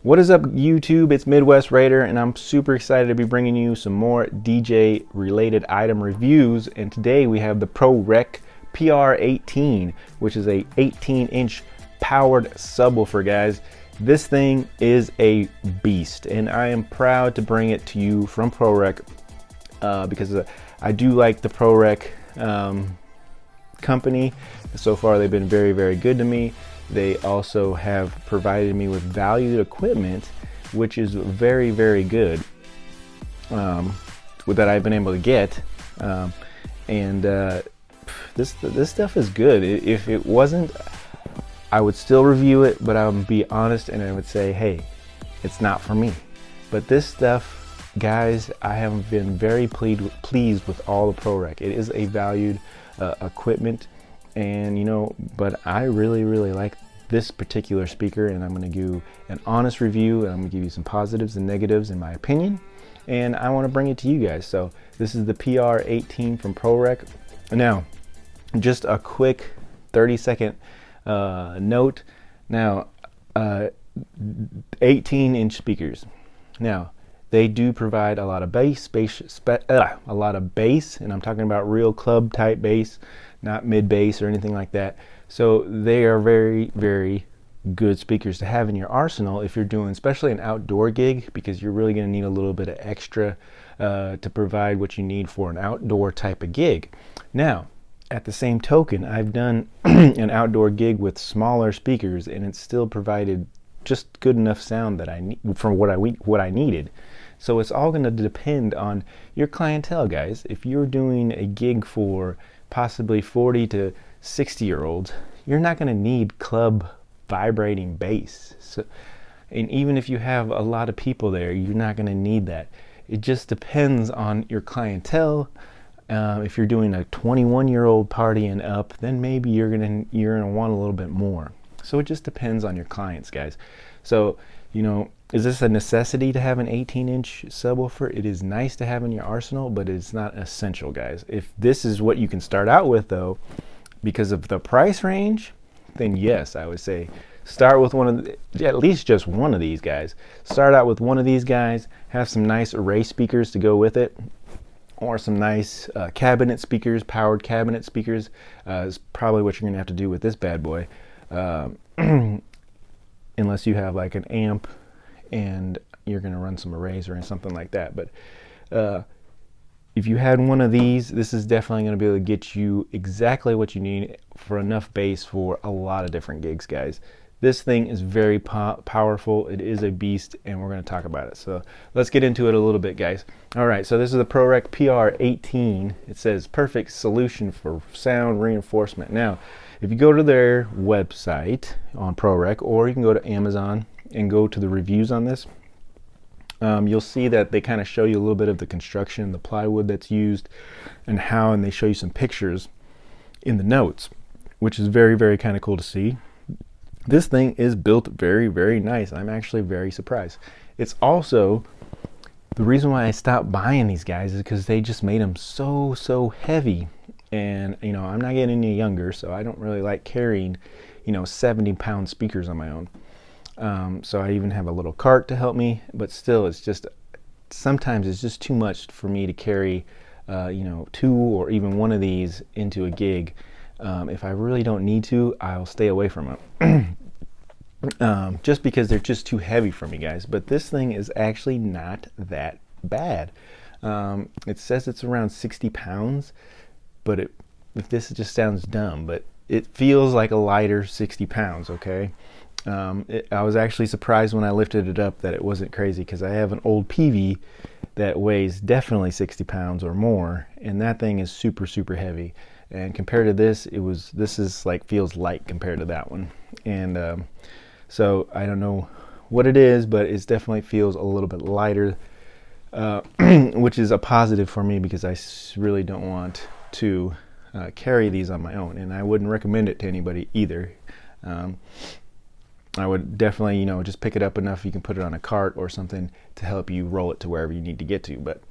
What is up, YouTube? It's Midwest Raider, and I'm super excited to be bringing you some more DJ related item reviews. And today we have the ProReck PR18, which is a 18-inch powered subwoofer, guys. This thing is a beast, and I am proud to bring it to you from ProReck because I do like the ProReck company. So far, they've been very, very good to me. They also have provided me with valued equipment, which is very, very good, that I've been able to get. This stuff is good. If it wasn't, I would still review it, but I would be honest and I would say, hey, it's not for me. But this stuff, guys, I have been very pleased with all the ProReck. It is a valued equipment. And but I really like this particular speaker, and I'm going to do an honest review, and I'm going to give you some positives and negatives in my opinion, and I want to bring it to you guys. So this is the PR18 from ProReck. Now, just a quick 30-second note. Now, 18-inch speakers. Now, they do provide a lot of bass, and I'm talking about real club type bass, not mid bass or anything like that. So they are very, very good speakers to have in your arsenal if you're doing especially an outdoor gig, because you're really going to need a little bit of extra to provide what you need for an outdoor type of gig. Now, at the same token, I've done an outdoor gig with smaller speakers, and it still provided just good enough sound that I need for what I needed. So it's all going to depend on your clientele, guys. If you're doing a gig for possibly 40 to 60-year-olds, you're not going to need club vibrating bass. So, and even if you have a lot of people there, you're not going to need that. It just depends on your clientele. If you're doing a 21-year-old party and up, then maybe you're gonna want a little bit more. So it just depends on your clients, guys. So is this a necessity to have an 18-inch subwoofer? It is nice to have in your arsenal, but it's not essential, guys. If this is what you can start out with, though, because of the price range, then yes, I would say start with at least just one of these guys. Start out with one of these guys, have some nice array speakers to go with it, or some nice cabinet speakers, powered cabinet speakers is probably what you're gonna have to do with this bad boy. Unless you have like an amp and you're going to run some arrays or something like that. But if you had one of these, this is definitely going to be able to get you exactly what you need for enough bass for a lot of different gigs, guys. This thing is very powerful. It is a beast, and we're going to talk about it. So let's get into it a little bit, guys. All right, so this is the ProReck PR18. It says perfect solution for sound reinforcement. Now, if you go to their website on ProReck, or you can go to Amazon and go to the reviews on this, you'll see that they kind of show you a little bit of the construction, the plywood that's used, and they show you some pictures in the notes, which is very, very kind of cool to see. This thing is built very, very nice. I'm actually very surprised. It's also the reason why I stopped buying these guys is because they just made them so heavy. And I'm not getting any younger, so I don't really like carrying 70-pound speakers on my own. So I even have a little cart to help me, but still, sometimes it's just too much for me to carry two or even one of these into a gig. If I really don't need to, I'll stay away from them. Just because they're just too heavy for me, guys. But this thing is actually not that bad. It says it's around 60 pounds. But if this just sounds dumb, but it feels like a lighter 60 pounds, okay? I was actually surprised when I lifted it up that it wasn't crazy, because I have an old PV that weighs definitely 60 pounds or more, and that thing is super heavy. And compared to this, feels light compared to that one. And so I don't know what it is, but it definitely feels a little bit lighter, which is a positive for me, because I really don't want to carry these on my own, and I wouldn't recommend it to anybody either. I would definitely just pick it up enough you can put it on a cart or something to help you roll it to wherever you need to get to. But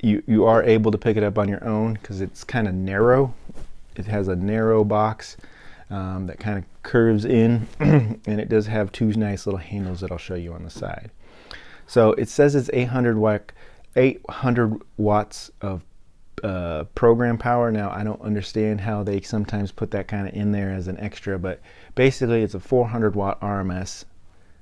you are able to pick it up on your own, because it's kind of narrow. It has a narrow box, that kind of curves in, and it does have two nice little handles that I'll show you on the side. So it says it's 800 watts of program power. Now I don't understand how they sometimes put that kind of in there as an extra, but basically it's a 400 watt RMS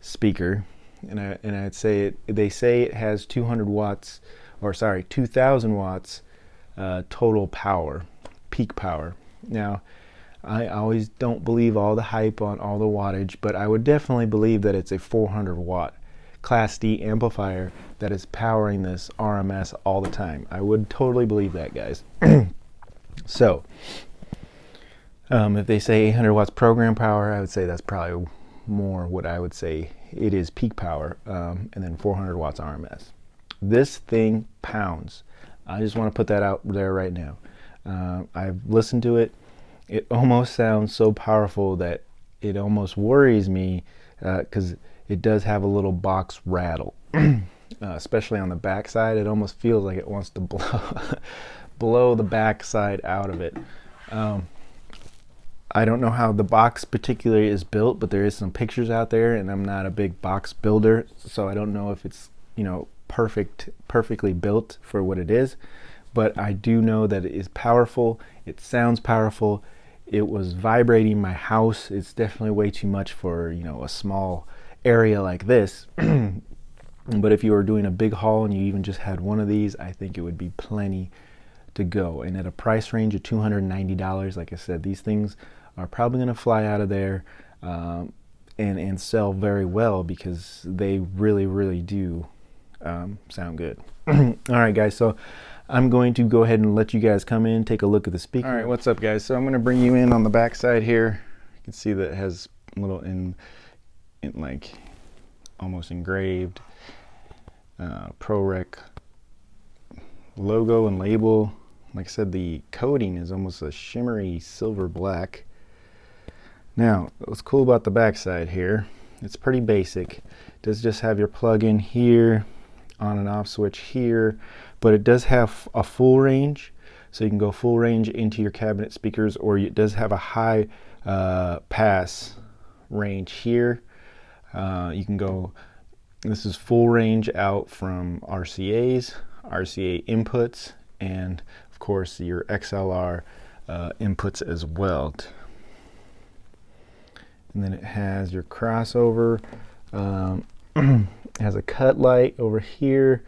speaker, and I'd say they say it has 200 watts, or sorry, 2000 watts total power, peak power. Now I always don't believe all the hype on all the wattage, but I would definitely believe that it's a 400 watt Class D amplifier that is powering this RMS all the time. I would totally believe that, guys. So if they say 800 watts program power, I would say that's probably more what I would say it is peak power, and then 400 watts RMS. This thing pounds. I just want to put that out there right now. I've listened to it. It almost sounds so powerful that it almost worries me, because it does have a little box rattle, especially on the back side. It almost feels like it wants to blow the back side out of it. I don't know how the box particularly is built, but there is some pictures out there, and I'm not a big box builder, so I don't know if it's, you know, perfectly built for what it is. But I do know that it is powerful. It sounds powerful. It was vibrating my house. It's definitely way too much for, you know, a small area like this. But if you were doing a big haul and you even just had one of these, I think it would be plenty to go. And at a price range of $290, like I said, these things are probably going to fly out of there and sell very well, because they really do sound good. All right, guys, so I'm going to go ahead and let you guys come in, take a look at the speaker. All right, what's up, guys? So I'm going to bring you in on the back side here. You can see that it has a little in like almost engraved ProReck logo and label. Like I said, the coating is almost a shimmery silver black. Now, what's cool about the back side here, it's pretty basic. It does just have your plug-in here, on and off switch here, but it does have a full range, so you can go full range into your cabinet speakers, or it does have a high pass range here. You can go, this is full range out from RCA inputs, and of course your XLR inputs as well. And then it has your crossover, has a cut light over here,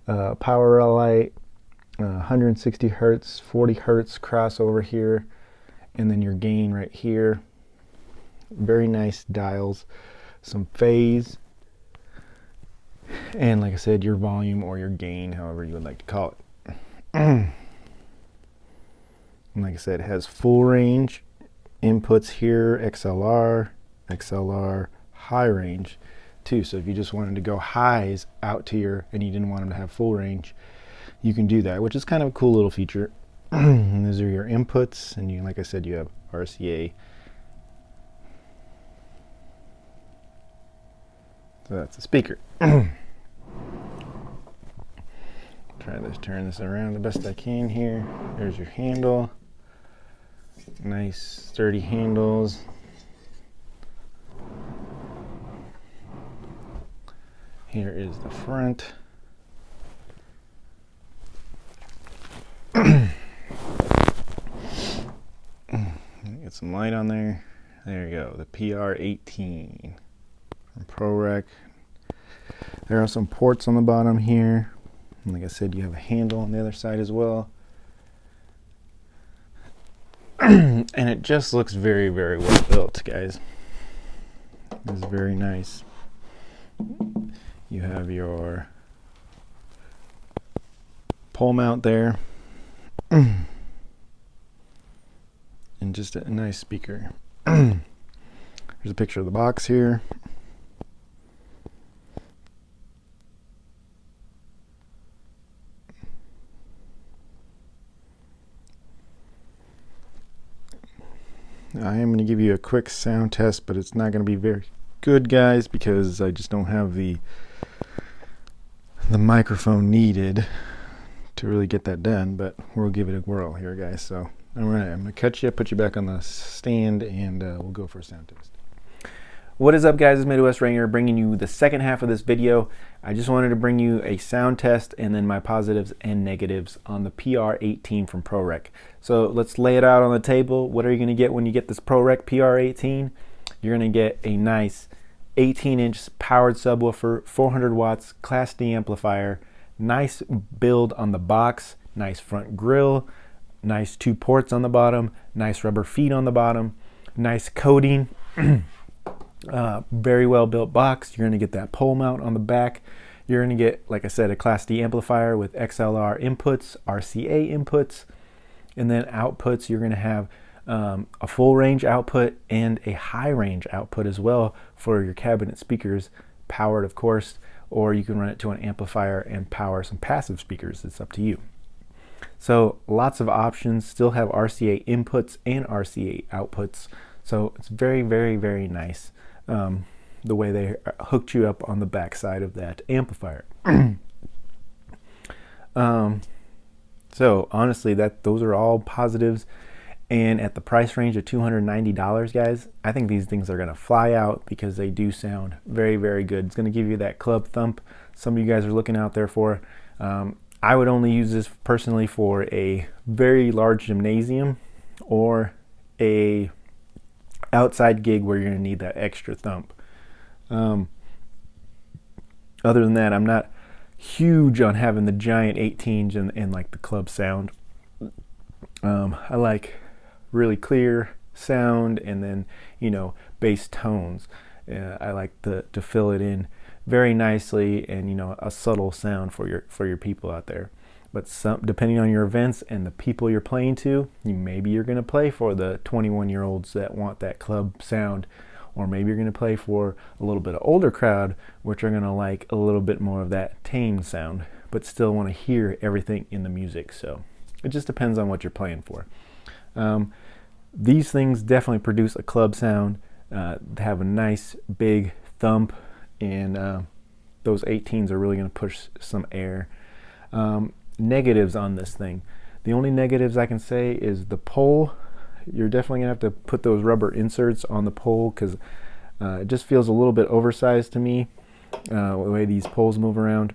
power light, 160 hertz, 40 hertz crossover here, and then your gain right here. Very nice dials, some phase, and like I said, your volume or your gain, however you would like to call it. And like I said, it has full range inputs here, XLR, high range too. So if you just wanted to go highs out to your, and you didn't want them to have full range, you can do that, which is kind of a cool little feature. And these are your inputs, and you, like I said, you have RCA. So that's the speaker. Try to turn this around the best I can here. There's your handle. Nice sturdy handles. Here is the front. Get some light on there. There you go, the PR18 from ProReck. There are some ports on the bottom here. And like I said, you have a handle on the other side as well. And it just looks very well built, guys. It's very nice. You have your pole mount there. And just a nice speaker. There's a picture of the box here. I am going to give you a quick sound test, but it's not going to be very good, guys, because I just don't have the microphone needed to really get that done, but we'll give it a whirl here, guys. So All right, I'm gonna cut you, put you back on the stand, and we'll go for a sound test. What is up, guys? It's Midwest Ranger bringing you the second half of this video. I just wanted to bring you a sound test and then my positives and negatives on the PR18 from ProReck. So let's lay it out on the table. What are you gonna get when you get this ProReck PR18? You're gonna get a nice 18-inch powered subwoofer, 400 watts, Class D amplifier, nice build on the box, nice front grille, nice 2 ports on the bottom, nice rubber feet on the bottom, nice coating, very well built box. You're going to get that pole mount on the back. You're going to get, like I said, a Class D amplifier with XLR inputs, RCA inputs, and then outputs. You're going to have a full range output and a high range output as well for your cabinet speakers, powered of course, or you can run it to an amplifier and power some passive speakers. It's up to you. So lots of options, still have RCA inputs and RCA outputs. So it's very, very, very nice the way they hooked you up on the back side of that amplifier. So honestly, those are all positives. And at the price range of $290, guys, I think these things are gonna fly out because they do sound very, very good. It's gonna give you that club thump some of you guys are looking out there for. I would only use this personally for a very large gymnasium or a outside gig where you're gonna need that extra thump. Other than that, I'm not huge on having the giant 18s and like the club sound. I like really clear sound and then, you know, bass tones. I like to fill it in very nicely and, you know, a subtle sound for your people out there. But depending on your events and the people you're playing to, maybe you're going to play for the 21-year-olds that want that club sound, or maybe you're going to play for a little bit of older crowd which are going to like a little bit more of that tame sound but still want to hear everything in the music. So it just depends on what you're playing for. These things definitely produce a club sound, have a nice big thump, and those 18s are really going to push some air. Negatives on this thing. The only negatives I can say is the pole. You're definitely going to have to put those rubber inserts on the pole because it just feels a little bit oversized to me, the way these poles move around.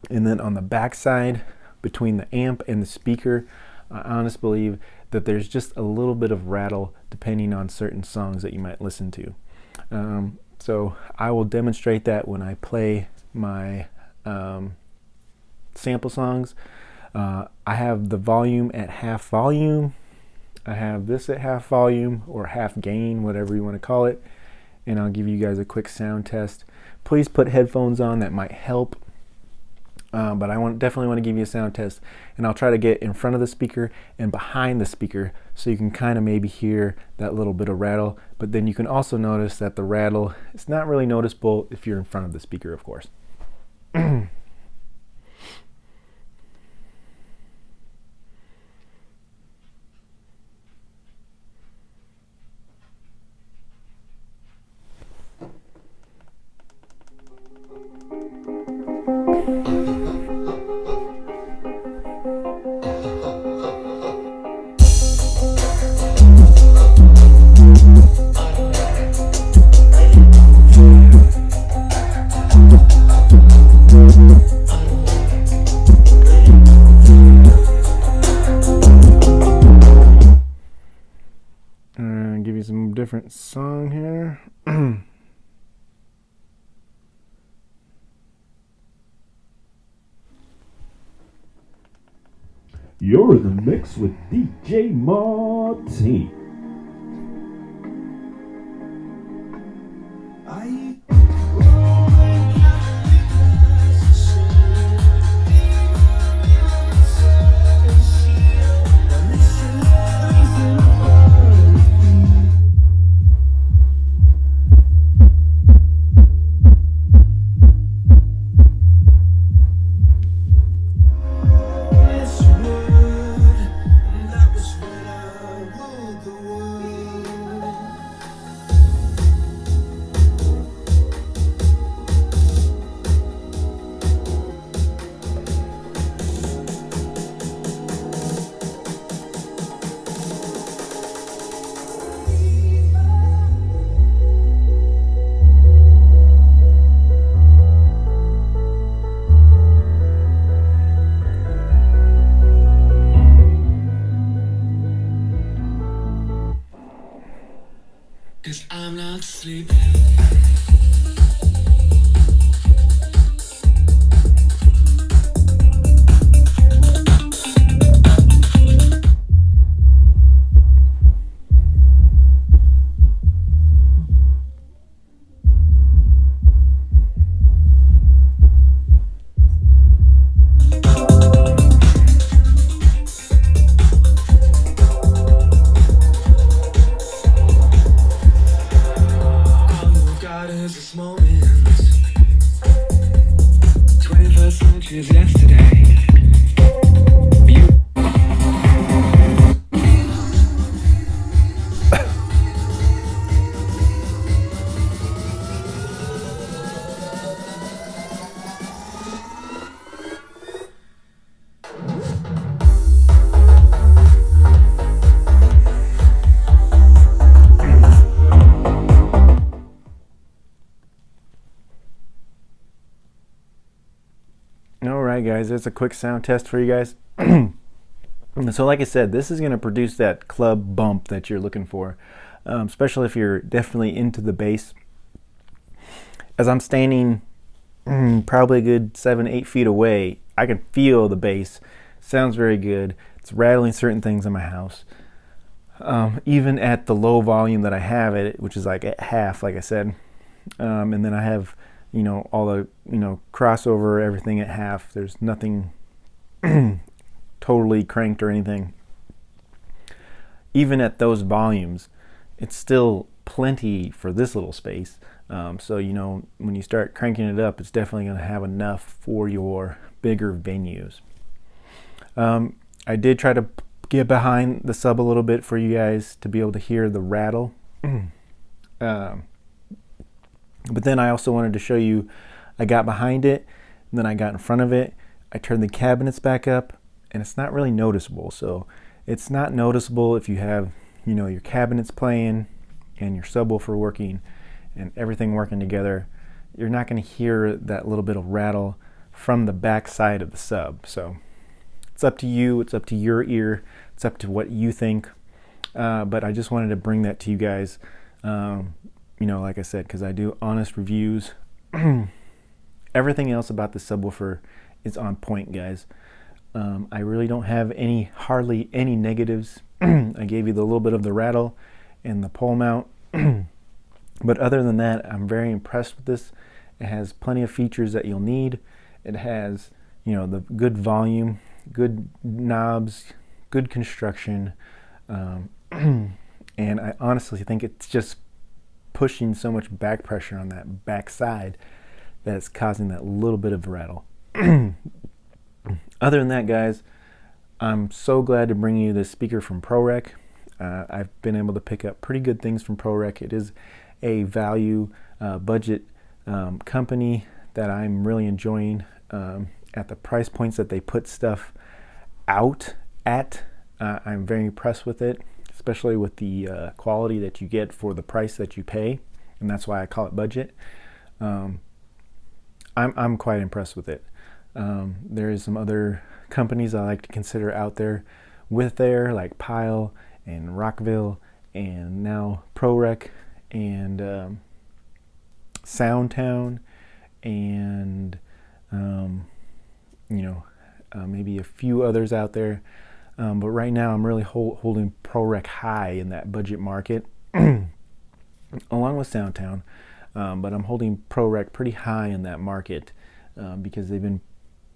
And then on the back side, between the amp and the speaker, I honestly believe that there's just a little bit of rattle depending on certain songs that you might listen to. So I will demonstrate that when I play my sample songs. I have the volume at half volume. I have this at half volume or half gain, whatever you want to call it. And I'll give you guys a quick sound test. Please put headphones on, that might help. But I definitely want to give you a sound test, and I'll try to get in front of the speaker and behind the speaker so you can kind of maybe hear that little bit of rattle. But then you can also notice that the rattle is not really noticeable if you're in front of the speaker, of course. Give you some different song here. You're in the mix with DJ Martin. 'Cause I'm not sleeping. All you've got is this moment. 21st century is yesterday. You Alright guys, that's a quick sound test for you guys. So like I said, this is going to produce that club bump that you're looking for, especially if you're definitely into the bass. As I'm standing probably a good 7-8 feet away, I can feel the bass. Sounds very good. It's rattling certain things in my house. Even at the low volume that I have it, which is like at half, like I said. And then I have, you know, all the, you know, crossover, everything at half. There's nothing totally cranked or anything. Even at those volumes, it's still plenty for this little space. So, you know, when you start cranking it up, it's definitely going to have enough for your bigger venues. I did try to get behind the sub a little bit for you guys to be able to hear the rattle. But then I also wanted to show you, I got behind it, and then I got in front of it. I turned the cabinets back up, and it's not really noticeable. So it's not noticeable if you have, you know, your cabinets playing and your subwoofer working and everything working together. You're not going to hear that little bit of rattle from the back side of the sub. So it's up to you. It's up to your ear. It's up to what you think. But I just wanted to bring that to you guys. You know, like I said, because I do honest reviews. Everything else about the subwoofer is on point, guys. I really don't have hardly any negatives. I gave you the little bit of the rattle and the pole mount. But other than that, I'm very impressed with this. It has plenty of features that you'll need. It has, you know, the good volume, good knobs, good construction. And I honestly think it's just pushing so much back pressure on that back side that it's causing that little bit of rattle. Other than that, guys, I'm so glad to bring you this speaker from ProReck. I've been able to pick up pretty good things from ProReck. It is a value budget company that I'm really enjoying at the price points that they put stuff out at. I'm very impressed with it, especially with the quality that you get for the price that you pay, and that's why I call it budget. I'm quite impressed with it. There is some other companies I like to consider out there with there, like Pile and Rockville, and now ProReck and Soundtown, and you know, maybe a few others out there. But right now I'm really holding ProReck high in that budget market, along with Soundtown. But I'm holding ProReck pretty high in that market because they've been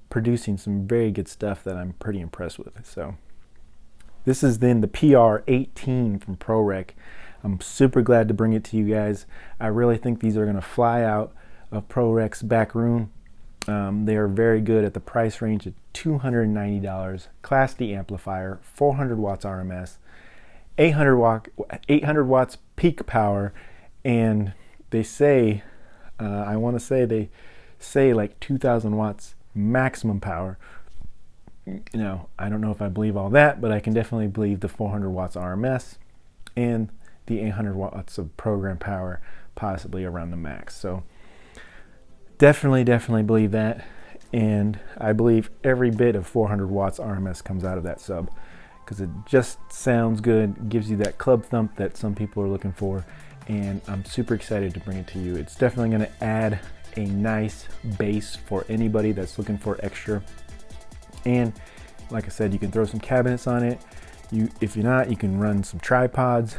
producing some very good stuff that I'm pretty impressed with. So this is then the PR18 from ProReck. I'm super glad to bring it to you guys. I really think these are going to fly out of ProReck's back room. They are very good at the price range of $290. Class D amplifier, 400 watts RMS, 800 watts peak power, and they say, I want to say they say like 2,000 watts maximum power. You know, I don't know if I believe all that, but I can definitely believe the 400 watts RMS and the 800 watts of program power, possibly around the max. So definitely believe that, and I believe every bit of 400 watts RMS comes out of that sub, because it just sounds good, gives you that club thump that some people are looking for, and I'm super excited to bring it to you. It's definitely going to add a nice base for anybody that's looking for extra. And like I said, you can throw some cabinets on it. If you're not, you can run some tripods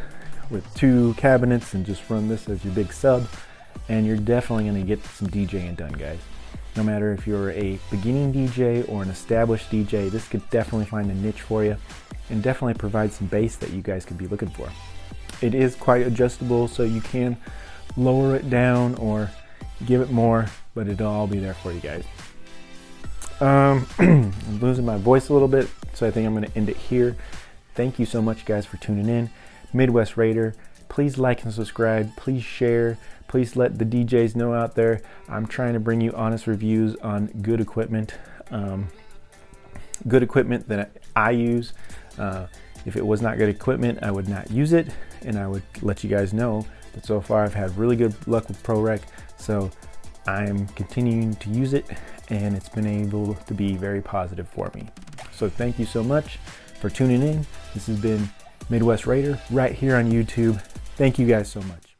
with 2 cabinets and just run this as your big sub, and you're definitely going to get some DJing done, guys. No matter if you're a beginning DJ or an established DJ, this could definitely find a niche for you and definitely provide some bass that you guys could be looking for. It is quite adjustable, so you can lower it down or give it more, but it'll all be there for you guys. I'm losing my voice a little bit, so I think I'm going to end it here. Thank you so much, guys, for tuning in. Midwest Raider, please like and subscribe. Please share. Please let the DJs know out there. I'm trying to bring you honest reviews on good equipment. Good equipment that I use. If it was not good equipment, I would not use it, and I would let you guys know. But so far, I've had really good luck with ProReck, so I'm continuing to use it, and it's been able to be very positive for me. So thank you so much for tuning in. This has been Midwest Raider right here on YouTube. Thank you guys so much.